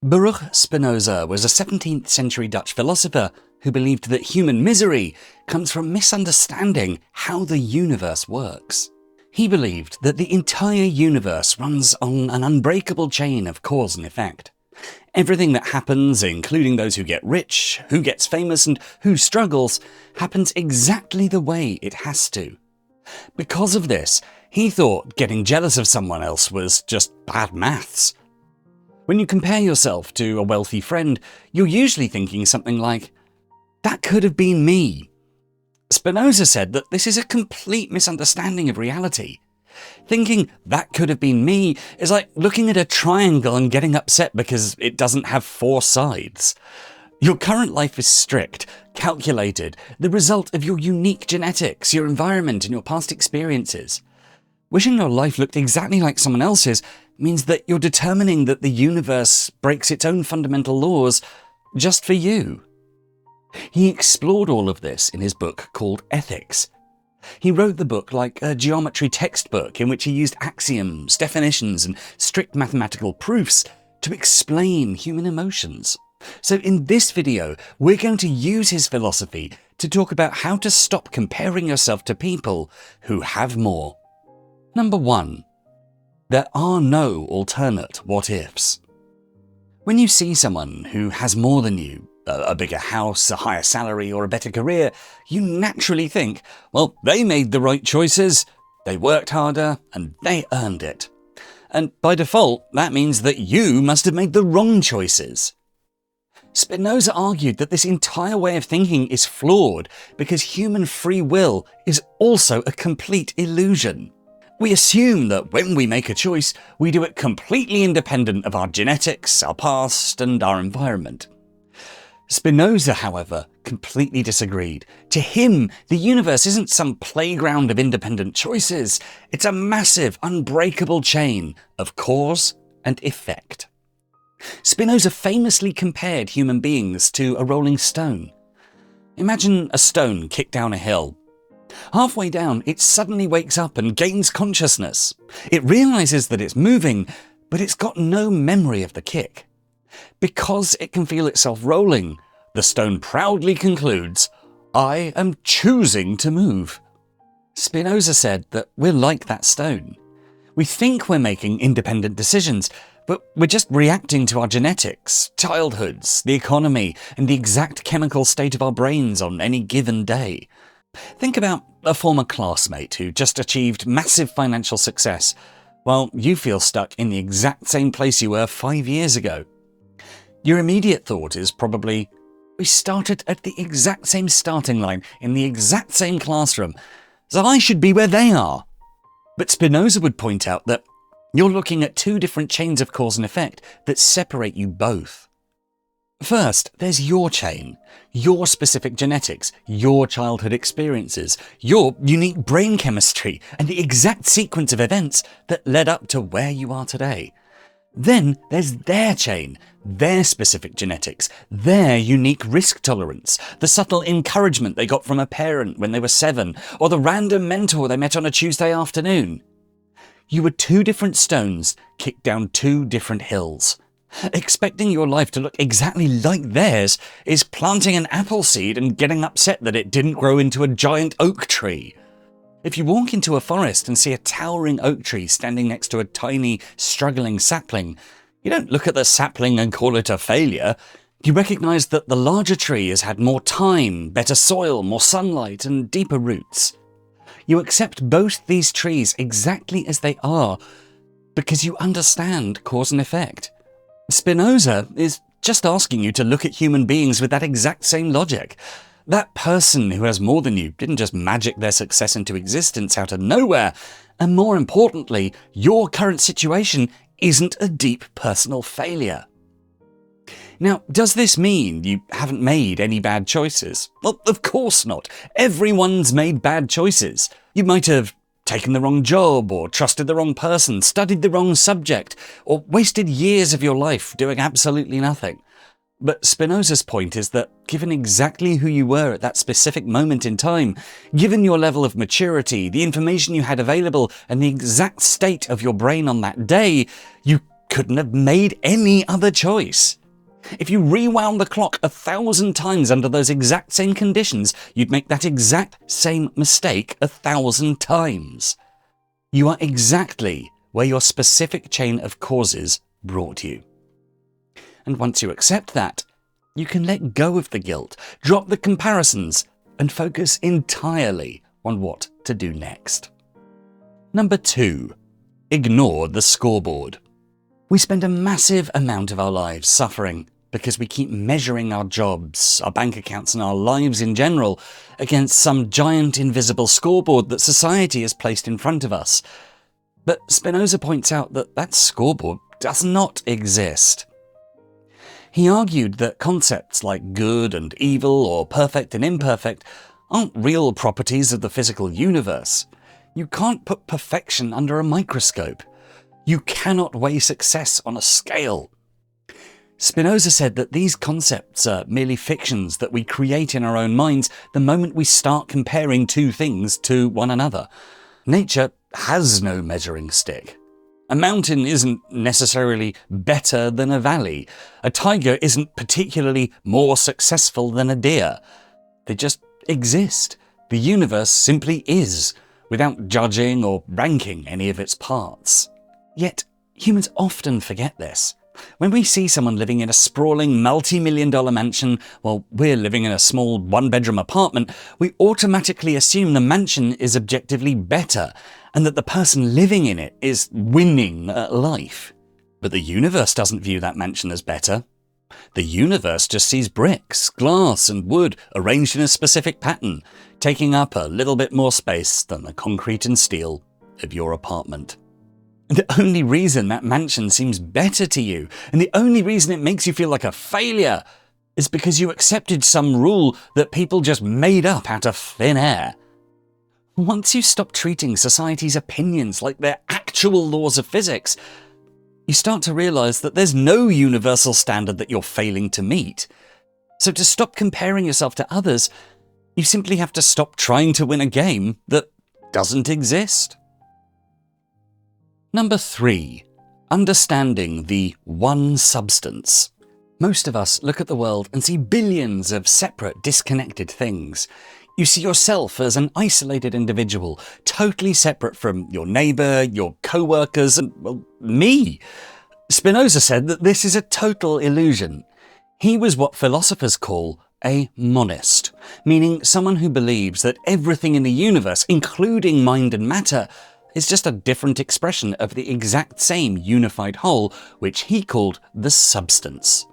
Baruch Spinoza was a 17th century Dutch philosopher who believed that human misery comes from misunderstanding how the universe works. He believed that the entire universe runs on an unbreakable chain of cause and effect. Everything that happens, including those who get rich, who gets famous, and who struggles, happens exactly the way it has to. Because of this, he thought getting jealous of someone else was just bad maths. When you compare yourself to a wealthy friend, you're usually thinking something like, "That could have been me." Spinoza said that this is a complete misunderstanding of reality. Thinking that could have been me is like looking at a triangle and getting upset because it doesn't have four sides. Your current life is strict, calculated, the result of your unique genetics, your environment, and your past experiences. Wishing your life looked exactly like someone else's means that you're determining that the universe breaks its own fundamental laws just for you. He explored all of this in his book called Ethics. He wrote the book like a geometry textbook in which he used axioms, definitions, and strict mathematical proofs to explain human emotions. So in this video, we're going to use his philosophy to talk about how to stop comparing yourself to people who have more. Number 1. There are no alternate what-ifs. When you see someone who has more than you, a bigger house, a higher salary, or a better career, you naturally think, well, they made the right choices, they worked harder, and they earned it. And by default, that means that you must have made the wrong choices. Spinoza argued that this entire way of thinking is flawed because human free will is also a complete illusion. We assume that when we make a choice, we do it completely independent of our genetics, our past, and our environment. Spinoza, however, completely disagreed. To him, the universe isn't some playground of independent choices. It's a massive, unbreakable chain of cause and effect. Spinoza famously compared human beings to a rolling stone. Imagine a stone kicked down a hill. Halfway down, it suddenly wakes up and gains consciousness. It realizes that it's moving, but it's got no memory of the kick. Because it can feel itself rolling, the stone proudly concludes, "I am choosing to move." Spinoza said that we're like that stone. We think we're making independent decisions, but we're just reacting to our genetics, childhoods, the economy, and the exact chemical state of our brains on any given day. Think about a former classmate who just achieved massive financial success, while you feel stuck in the exact same place you were 5 years ago. Your immediate thought is probably, we started at the exact same starting line in the exact same classroom, so I should be where they are. But Spinoza would point out that you're looking at two different chains of cause and effect that separate you both. First, there's your chain, your specific genetics, your childhood experiences, your unique brain chemistry, and the exact sequence of events that led up to where you are today. Then there's their chain, their specific genetics, their unique risk tolerance, the subtle encouragement they got from a parent when they were 7, or the random mentor they met on a Tuesday afternoon. You were two different stones kicked down two different hills. Expecting your life to look exactly like theirs is planting an apple seed and getting upset that it didn't grow into a giant oak tree. If you walk into a forest and see a towering oak tree standing next to a tiny, struggling sapling, you don't look at the sapling and call it a failure. You recognize that the larger tree has had more time, better soil, more sunlight, and deeper roots. You accept both these trees exactly as they are because you understand cause and effect. Spinoza is just asking you to look at human beings with that exact same logic. That person who has more than you didn't just magic their success into existence out of nowhere, and more importantly, your current situation isn't a deep personal failure. Now, does this mean you haven't made any bad choices? Well, of course not. Everyone's made bad choices. You might have taken the wrong job, or trusted the wrong person, studied the wrong subject, or wasted years of your life doing absolutely nothing. But Spinoza's point is that given exactly who you were at that specific moment in time, given your level of maturity, the information you had available, and the exact state of your brain on that day, you couldn't have made any other choice. If you rewound the clock 1,000 times under those exact same conditions, you'd make that exact same mistake 1,000 times. You are exactly where your specific chain of causes brought you. And once you accept that, you can let go of the guilt, drop the comparisons, and focus entirely on what to do next. Number 2. Ignore the scoreboard. We spend a massive amount of our lives suffering because we keep measuring our jobs, our bank accounts, and our lives in general against some giant invisible scoreboard that society has placed in front of us. But Spinoza points out that that scoreboard does not exist. He argued that concepts like good and evil or perfect and imperfect aren't real properties of the physical universe. You can't put perfection under a microscope. You cannot weigh success on a scale. Spinoza said that these concepts are merely fictions that we create in our own minds the moment we start comparing two things to one another. Nature has no measuring stick. A mountain isn't necessarily better than a valley. A tiger isn't particularly more successful than a deer. They just exist. The universe simply is, without judging or ranking any of its parts. Yet, humans often forget this. When we see someone living in a sprawling multi-million-dollar mansion while we're living in a small one-bedroom apartment, we automatically assume the mansion is objectively better and that the person living in it is winning at life. But the universe doesn't view that mansion as better. The universe just sees bricks, glass, and wood arranged in a specific pattern, taking up a little bit more space than the concrete and steel of your apartment. The only reason that mansion seems better to you, and the only reason it makes you feel like a failure, is because you accepted some rule that people just made up out of thin air. Once you stop treating society's opinions like they're actual laws of physics, you start to realize that there's no universal standard that you're failing to meet. So to stop comparing yourself to others, you simply have to stop trying to win a game that doesn't exist. Number 3. Understanding the one substance. Most of us look at the world and see billions of separate, disconnected things. You see yourself as an isolated individual, totally separate from your neighbour, your co-workers, and, well, me. Spinoza said that this is a total illusion. He was what philosophers call a monist, meaning someone who believes that everything in the universe, including mind and matter, is just a different expression of the exact same unified whole, which he called the substance.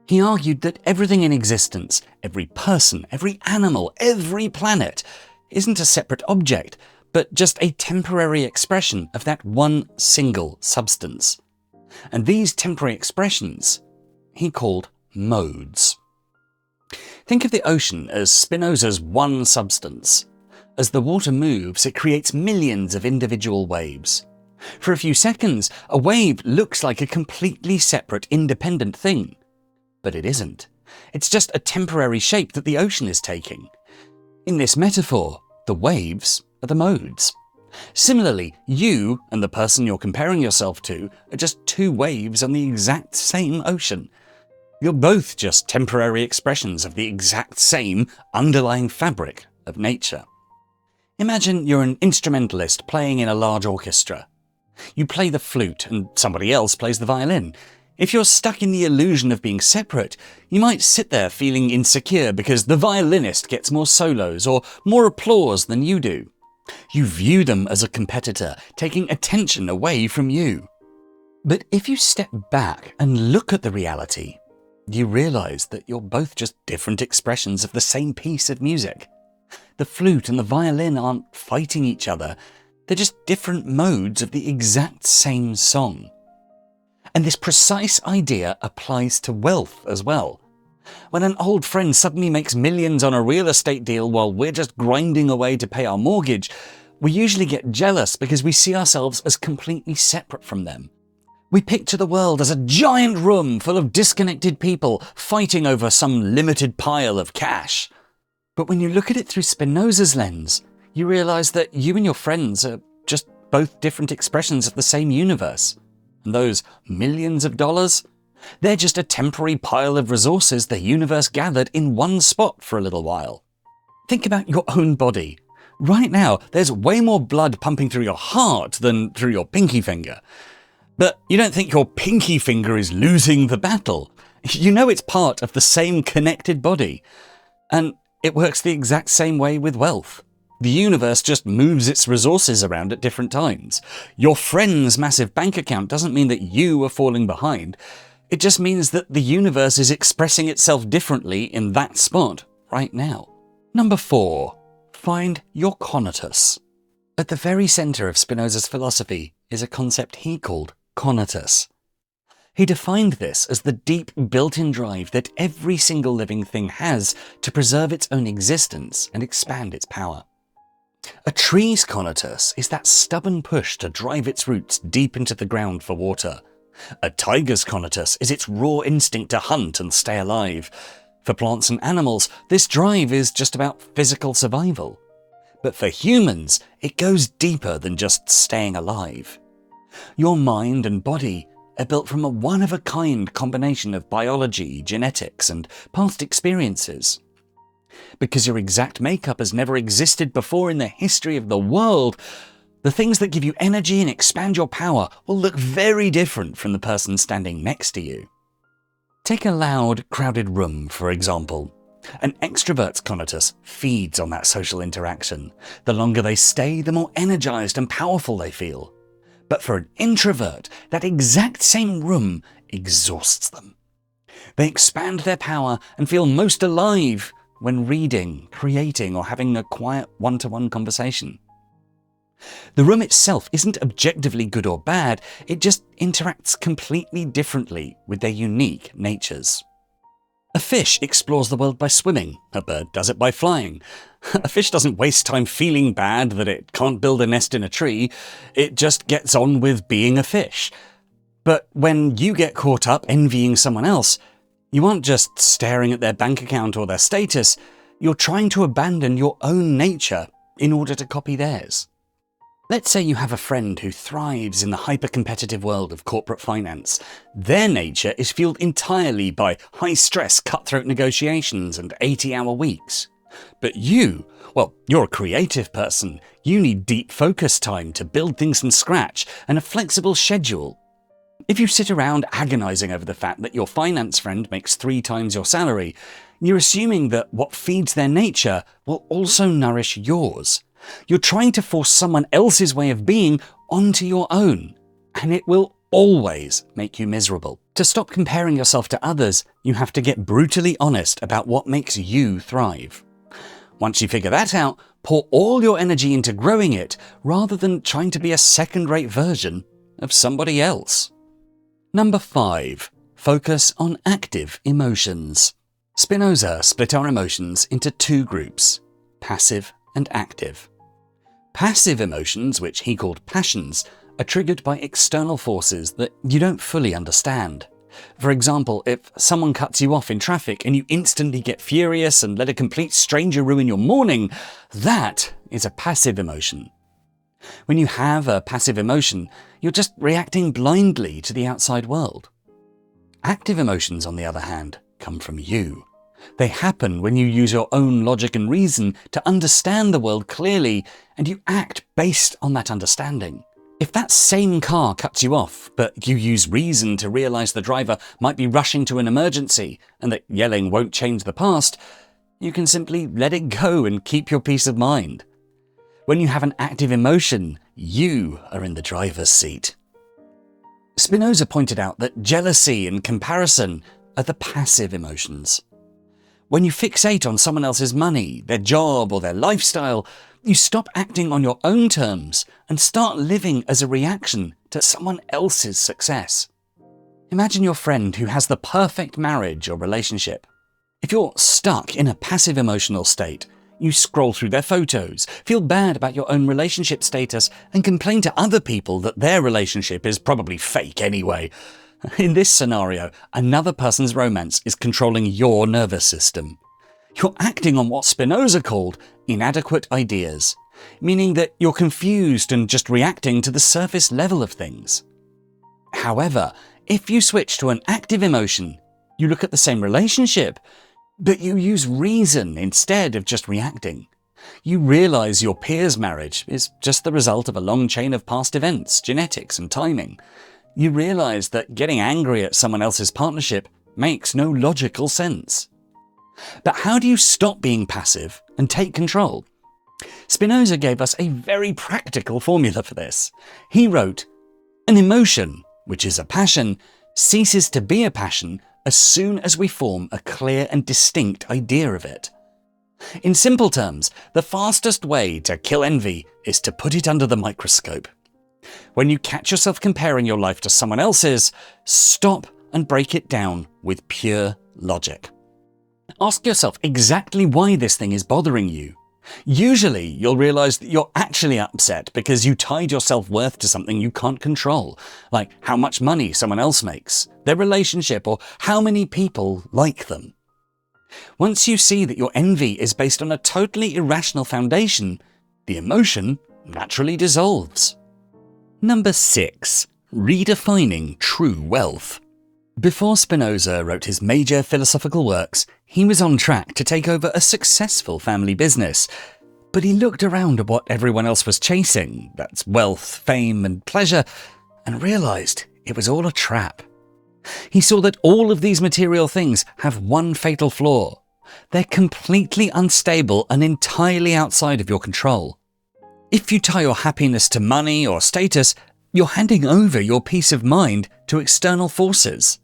He argued that everything in existence, every person, every animal, every planet, isn't a separate object, but just a temporary expression of that one single substance. And these temporary expressions he called modes. Think of the ocean as Spinoza's one substance. As the water moves, it creates millions of individual waves. For a few seconds, a wave looks like a completely separate, independent thing. But it isn't. It's just a temporary shape that the ocean is taking. In this metaphor, the waves are the modes. Similarly, you and the person you're comparing yourself to are just two waves on the exact same ocean. You're both just temporary expressions of the exact same underlying fabric of nature. Imagine you're an instrumentalist playing in a large orchestra. You play the flute and somebody else plays the violin. If you're stuck in the illusion of being separate, you might sit there feeling insecure because the violinist gets more solos or more applause than you do. You view them as a competitor, taking attention away from you. But if you step back and look at the reality, you realize that you're both just different expressions of the same piece of music. The flute and the violin aren't fighting each other. They're just different modes of the exact same song. And this precise idea applies to wealth as well. When an old friend suddenly makes millions on a real estate deal while we're just grinding away to pay our mortgage, we usually get jealous because we see ourselves as completely separate from them. We picture the world as a giant room full of disconnected people fighting over some limited pile of cash. But when you look at it through Spinoza's lens, you realize that you and your friends are just both different expressions of the same universe. And those millions of dollars? They're just a temporary pile of resources the universe gathered in one spot for a little while. Think about your own body. Right now, there's way more blood pumping through your heart than through your pinky finger. But you don't think your pinky finger is losing the battle. You know it's part of the same connected body. And it works the exact same way with wealth. The universe just moves its resources around at different times. Your friend's massive bank account doesn't mean that you are falling behind. It just means that the universe is expressing itself differently in that spot right now. Number 4. Find your Conatus. At the very centre of Spinoza's philosophy is a concept he called Conatus. He defined this as the deep built-in drive that every single living thing has to preserve its own existence and expand its power. A tree's Conatus is that stubborn push to drive its roots deep into the ground for water. A tiger's Conatus is its raw instinct to hunt and stay alive. For plants and animals, this drive is just about physical survival. But for humans, it goes deeper than just staying alive. Your mind and body are built from a one-of-a-kind combination of biology, genetics, and past experiences. Because your exact makeup has never existed before in the history of the world, the things that give you energy and expand your power will look very different from the person standing next to you. Take a loud, crowded room, for example. An extrovert's Conatus feeds on that social interaction. The longer they stay, the more energized and powerful they feel. But for an introvert, that exact same room exhausts them. They expand their power and feel most alive when reading, creating, or having a quiet one-to-one conversation. The room itself isn't objectively good or bad, it just interacts completely differently with their unique natures. A fish explores the world by swimming, a bird does it by flying. A fish doesn't waste time feeling bad that it can't build a nest in a tree, it just gets on with being a fish. But when you get caught up envying someone else, you aren't just staring at their bank account or their status, you're trying to abandon your own nature in order to copy theirs. Let's say you have a friend who thrives in the hyper-competitive world of corporate finance. Their nature is fueled entirely by high-stress, cutthroat negotiations and 80-hour weeks. But you're a creative person. You need deep focus time to build things from scratch and a flexible schedule. If you sit around agonizing over the fact that your finance friend makes 3 times your salary, you're assuming that what feeds their nature will also nourish yours. You're trying to force someone else's way of being onto your own, and it will always make you miserable. To stop comparing yourself to others, you have to get brutally honest about what makes you thrive. Once you figure that out, pour all your energy into growing it rather than trying to be a second-rate version of somebody else. Number 5. Focus on active emotions. Spinoza split our emotions into 2 groups, passive and active. Passive emotions, which he called passions, are triggered by external forces that you don't fully understand. For example, if someone cuts you off in traffic and you instantly get furious and let a complete stranger ruin your morning, that is a passive emotion. When you have a passive emotion, you're just reacting blindly to the outside world. Active emotions, on the other hand, come from you. They happen when you use your own logic and reason to understand the world clearly, and you act based on that understanding. If that same car cuts you off, but you use reason to realize the driver might be rushing to an emergency and that yelling won't change the past, you can simply let it go and keep your peace of mind. When you have an active emotion, you are in the driver's seat. Spinoza pointed out that jealousy and comparison are the passive emotions. When you fixate on someone else's money, their job, or their lifestyle, you stop acting on your own terms and start living as a reaction to someone else's success. Imagine your friend who has the perfect marriage or relationship. If you're stuck in a passive emotional state, you scroll through their photos, feel bad about your own relationship status, and complain to other people that their relationship is probably fake anyway. In this scenario, another person's romance is controlling your nervous system. You're acting on what Spinoza called inadequate ideas, meaning that you're confused and just reacting to the surface level of things. However, if you switch to an active emotion, you look at the same relationship, but you use reason instead of just reacting. You realize your peer's marriage is just the result of a long chain of past events, genetics, and timing. You realize that getting angry at someone else's partnership makes no logical sense. But how do you stop being passive and take control? Spinoza gave us a very practical formula for this. He wrote, "An emotion, which is a passion, ceases to be a passion as soon as we form a clear and distinct idea of it." In simple terms, the fastest way to kill envy is to put it under the microscope. When you catch yourself comparing your life to someone else's, stop and break it down with pure logic. Ask yourself exactly why this thing is bothering you. Usually, you'll realize that you're actually upset because you tied your self-worth to something you can't control, like how much money someone else makes, their relationship, or how many people like them. Once you see that your envy is based on a totally irrational foundation, the emotion naturally dissolves. Number 6. Redefining true wealth. Before Spinoza wrote his major philosophical works, he was on track to take over a successful family business. But he looked around at what everyone else was chasing, that's wealth, fame, and pleasure, and realized it was all a trap. He saw that all of these material things have one fatal flaw. They're completely unstable and entirely outside of your control. If you tie your happiness to money or status, you're handing over your peace of mind to external forces.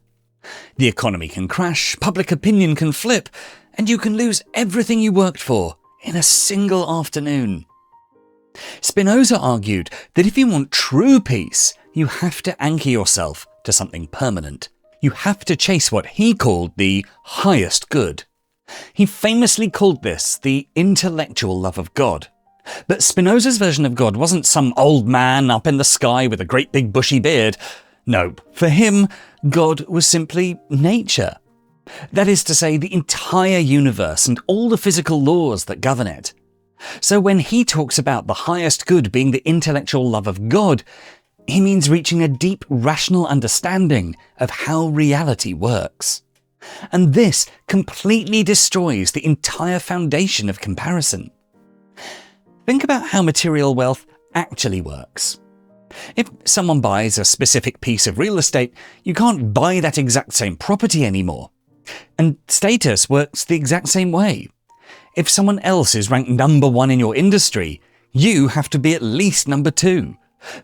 The economy can crash, public opinion can flip, and you can lose everything you worked for in a single afternoon. Spinoza argued that if you want true peace, you have to anchor yourself to something permanent. You have to chase what he called the highest good. He famously called this the intellectual love of God. But Spinoza's version of God wasn't some old man up in the sky with a great big bushy beard. No, for him, God was simply nature. That is to say, the entire universe and all the physical laws that govern it. So when he talks about the highest good being the intellectual love of God, he means reaching a deep rational understanding of how reality works. And this completely destroys the entire foundation of comparison. Think about how material wealth actually works. If someone buys a specific piece of real estate, you can't buy that exact same property anymore. And status works the exact same way. If someone else is ranked number 1 in your industry, you have to be at least number 2.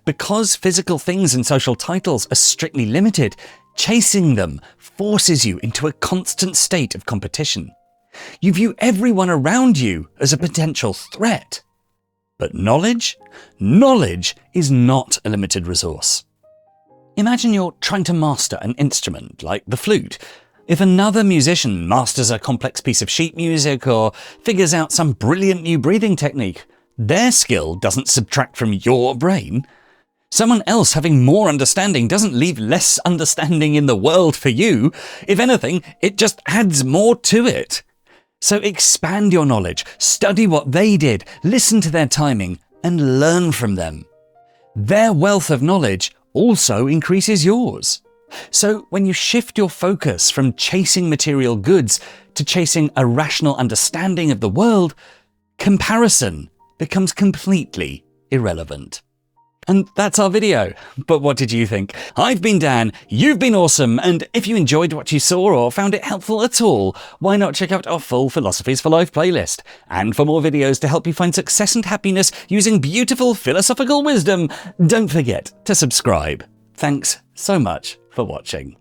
Because physical things and social titles are strictly limited, chasing them forces you into a constant state of competition. You view everyone around you as a potential threat. But knowledge? Knowledge is not a limited resource. Imagine you're trying to master an instrument, like the flute. If another musician masters a complex piece of sheet music or figures out some brilliant new breathing technique, their skill doesn't subtract from your brain. Someone else having more understanding doesn't leave less understanding in the world for you. If anything, it just adds more to it. So expand your knowledge, study what they did, listen to their timing, and learn from them. Their wealth of knowledge also increases yours. So when you shift your focus from chasing material goods to chasing a rational understanding of the world, comparison becomes completely irrelevant. And that's our video. But what did you think? I've been Dan, you've been awesome, and if you enjoyed what you saw or found it helpful at all, why not check out our full Philosophies for Life playlist? And for more videos to help you find success and happiness using beautiful philosophical wisdom, don't forget to subscribe. Thanks so much for watching.